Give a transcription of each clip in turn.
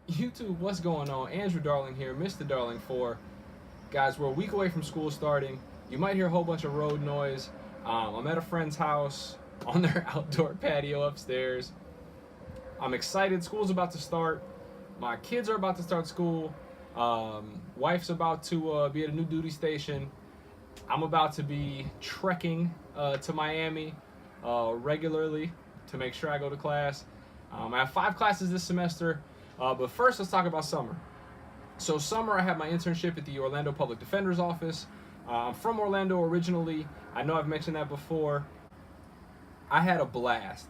YouTube, what's going on? Andrew Darling here, Mr. Darling 4. Guys, we're a week away from school starting. You might hear a whole bunch of road noise. I'm at a friend's house on their outdoor patio upstairs. I'm excited. School's about to start. My kids are about to start school. Wife's about to be at a new duty station. I'm about to be trekking to Miami regularly to make sure I go to class. I have 5 classes this semester, but first let's talk about summer. So summer, I have my internship at the Orlando Public Defender's Office. I'm from Orlando originally. I know I've mentioned that before. I had a blast.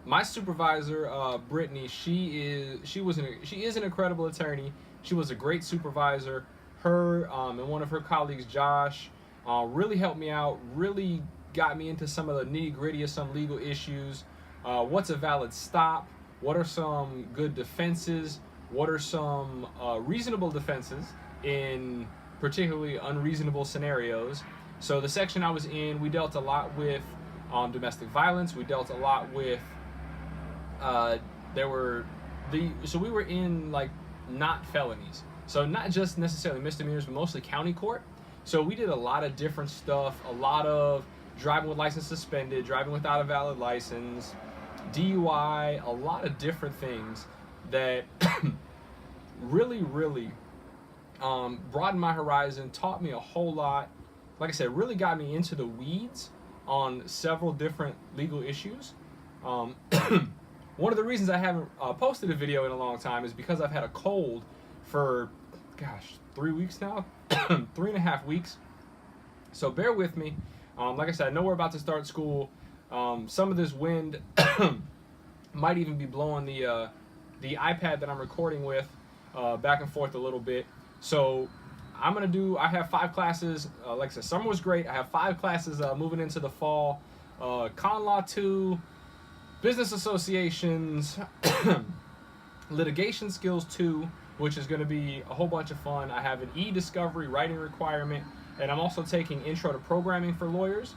My supervisor, Brittany, she is an incredible attorney. She was a great supervisor. Her and one of her colleagues, Josh, really helped me out. Really got me into some of the nitty-gritty of some legal issues. What's a valid stop? What are some good defenses? What are some reasonable defenses in particularly unreasonable scenarios? So the section I was in, we dealt a lot with domestic violence. We dealt a lot with so we were in like not felonies. So not just necessarily misdemeanors, but mostly county court. So we did a lot of different stuff, a lot of driving with license suspended, driving without a valid license, DUI, a lot of different things that really broadened my horizon, taught me a whole lot. Like I said, really got me into the weeds on several different legal issues. One of the reasons I haven't posted a video in a long time is because I've had a cold for, 3 weeks now, 3.5 weeks. So bear with me. Like I said, I know we're about to start school. Some of this wind might even be blowing the iPad that I'm recording with back and forth a little bit. So I have 5 classes. Like I said, summer was great. I have 5 classes moving into the fall. Con Law 2, Business Associations, Litigation Skills 2, which is going to be a whole bunch of fun. I have an e-discovery writing requirement, and I'm also taking Intro to Programming for lawyers.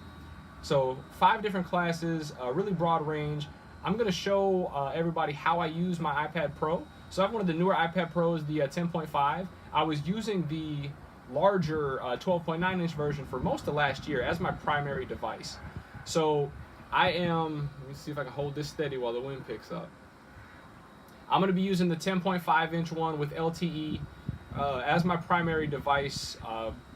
So 5 different classes, a really broad range. I'm going to show everybody how I use my iPad Pro. So I have one of the newer iPad Pros, the 10.5. I was using the larger 12.9-inch version for most of last year as my primary device. So let me see if I can hold this steady while the wind picks up. I'm going to be using the 10.5-inch one with LTE as my primary device,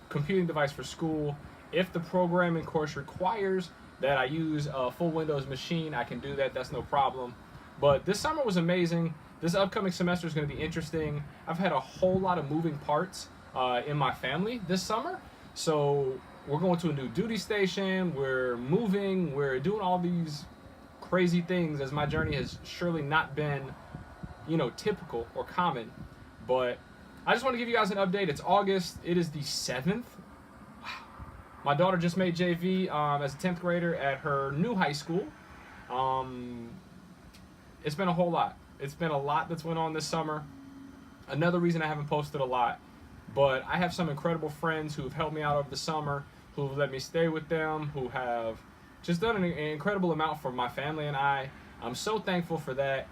computing device for school. If the programming course requires that I use a full Windows machine, I can do that. That's no problem. But this summer was amazing. This upcoming semester is going to be interesting. I've had a whole lot of moving parts in my family this summer. So we're going to a new duty station. We're moving. We're doing all these crazy things, as my journey has surely not been, typical or common. But I just want to give you guys an update. It's August. It is the 7th. My daughter just made JV as a 10th grader at her new high school. It's been a whole lot. It's been a lot that's went on this summer. Another reason I haven't posted a lot, but I have some incredible friends who've helped me out over the summer, who've let me stay with them, who have just done an incredible amount for my family and I. I'm so thankful for that.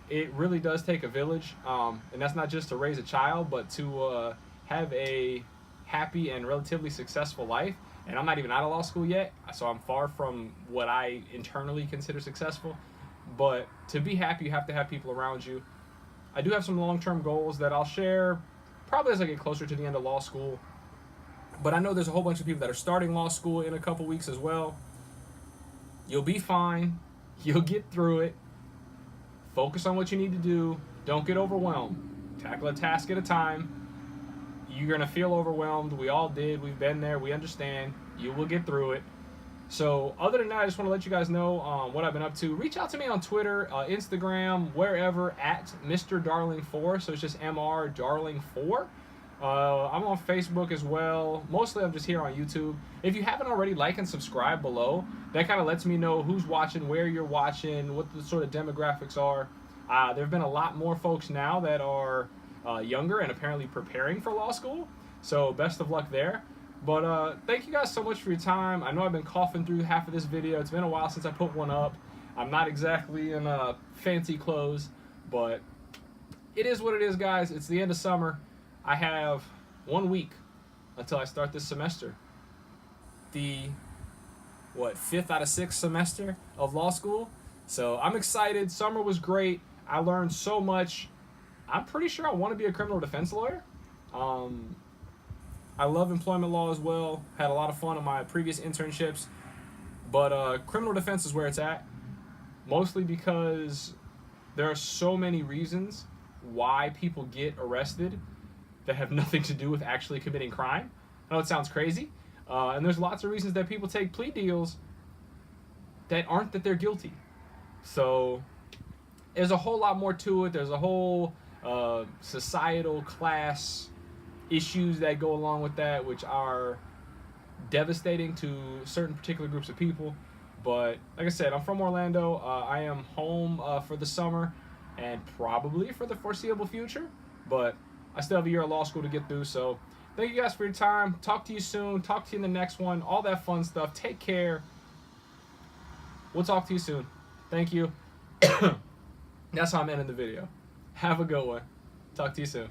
It really does take a village, and that's not just to raise a child, but to have a happy and relatively successful life. And I'm not even out of law school yet, so I'm far from what I internally consider successful. But to be happy, you have to have people around you. I do have some long-term goals that I'll share probably as I get closer to the end of law school. But I know there's a whole bunch of people that are starting law school in a couple weeks as well. You'll be fine. You'll get through it. Focus on what you need to do. Don't get overwhelmed. Tackle a task at a time. You're going to feel overwhelmed. We all did. We've been there. We understand. You will get through it. So other than that, I just want to let you guys know what I've been up to. Reach out to me on Twitter, Instagram, wherever, at Mr. Darling 4. So it's just Mr. Darling 4. I'm on Facebook as well. Mostly I'm just here on YouTube. If you haven't already, like and subscribe below. That kind of lets me know who's watching, where you're watching, what the sort of demographics are. There have been a lot more folks now that are younger and apparently preparing for law school. So best of luck there. But thank you guys so much for your time. I know I've been coughing through half of this video. It's been a while since I put one up. I'm not exactly in fancy clothes, but it is what it is, guys. It's the end of summer. I have 1 week until I start this semester. The, fifth out of sixth semester of law school. So I'm excited. Summer was great. I learned so much. I'm pretty sure I want to be a criminal defense lawyer. I love employment law as well. Had a lot of fun in my previous internships. But criminal defense is where it's at. Mostly because there are so many reasons why people get arrested that have nothing to do with actually committing crime. I know it sounds crazy. And there's lots of reasons that people take plea deals that aren't that they're guilty. So there's a whole lot more to it. There's a whole societal class issues that go along with that, which are devastating to certain particular groups of people. But like I said, I'm from Orlando. I am home for the summer and probably for the foreseeable future. But I still have a year of law school to get through. So thank you guys for your time. Talk to you soon. Talk to you in the next one. All that fun stuff. Take care. We'll talk to you soon. Thank you. That's how I'm ending the video. Have a good one. Talk to you soon.